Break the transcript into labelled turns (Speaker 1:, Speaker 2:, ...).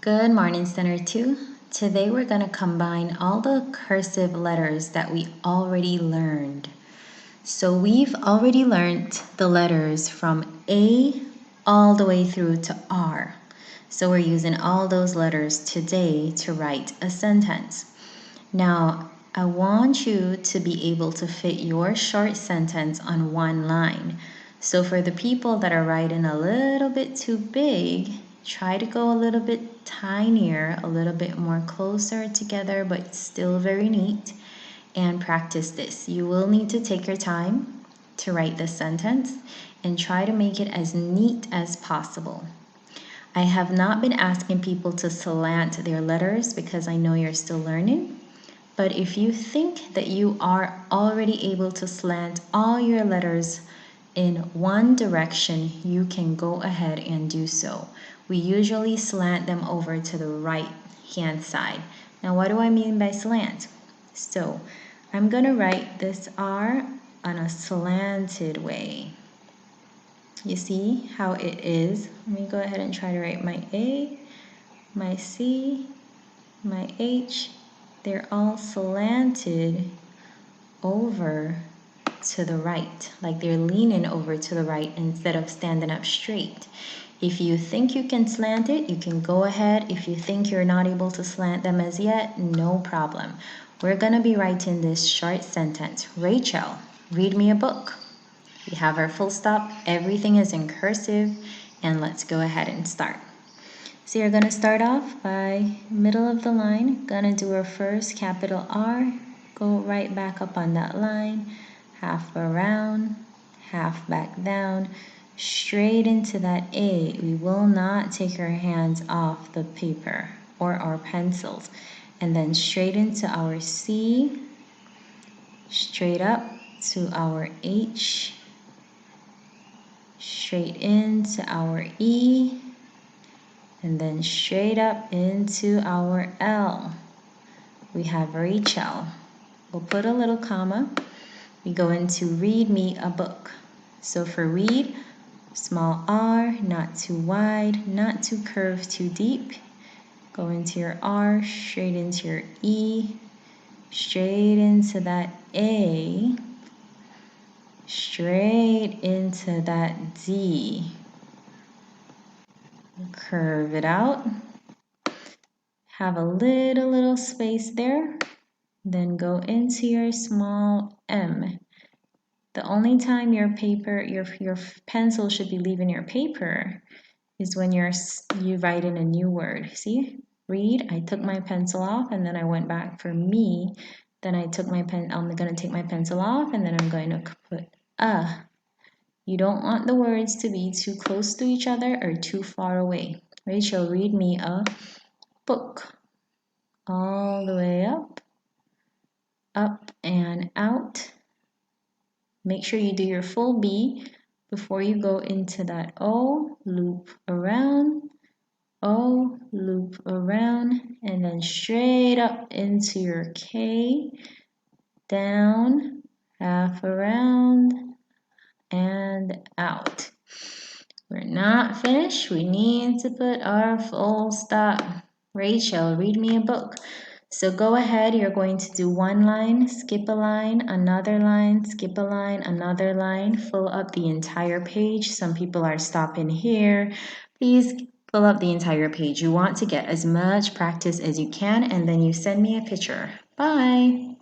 Speaker 1: Good morning, Center 2. Today we're going to combine all the cursive letters that we already learned. So we've already learned the letters from A all the way through to R. So we're using all those letters today to write a sentence. Now, I want you to be able to fit your short sentence on one line. So for the people that are writing a little bit too big, try to go a little bit tinier, a little bit more closer together, but still very neat, and practice this. You will need to take your time to write this sentence and try to make it as neat as possible. I have not been asking people to slant their letters because I know you're still learning. But if you think that you are already able to slant all your letters in one direction, you can go ahead and do so. We usually slant them over to the right hand side. Now, what do I mean by slant? So, I'm going to write this R on a slanted way. You see how it is? Let me go ahead and try to write my A, my C, my H. They're all slanted over to the right, like they're leaning over to the right instead of standing up straight. If you think you can slant it, you can go ahead. If you think you're not able to slant them as yet, no problem. We're going to be writing this short sentence. Rachel, read me a book. We have our full stop. Everything is in cursive. And let's go ahead and start. So you're going to start off by middle of the line. Going to do our first capital R. Go right back up on that line. Half around, half back down, straight into that A. We will not take our hands off the paper or our pencils. And then straight into our C, straight up to our H, straight into our E, and then straight up into our L. We have Rachel. We'll put a little comma. We go into read me a book. So for read, small r, not too wide, not too curved, too deep. Go into your R, straight into your E, straight into that A, straight into that D. Curve it out. Have a little space there. Then go into your small M. The only time your paper, your pencil should be leaving your paper is when you write in a new word. See? Read, I took my pencil off and then I went back for me. Then I took my pen, I'm going to take my pencil off and then I'm going to put a. You don't want the words to be too close to each other or too far away. Rachel, read me a book. All the way up and out. Make sure you do your full B before you go into that O, loop around, O, loop around, and then straight up into your K, down, half around, and out. We're not finished. We need to put our full stop. Rachel, read me a book. So go ahead, you're going to do one line, skip a line, another line, skip a line, another line, fill up the entire page. Some people are stopping here. Please fill up the entire page. You want to get as much practice as you can, and then you send me a picture. Bye.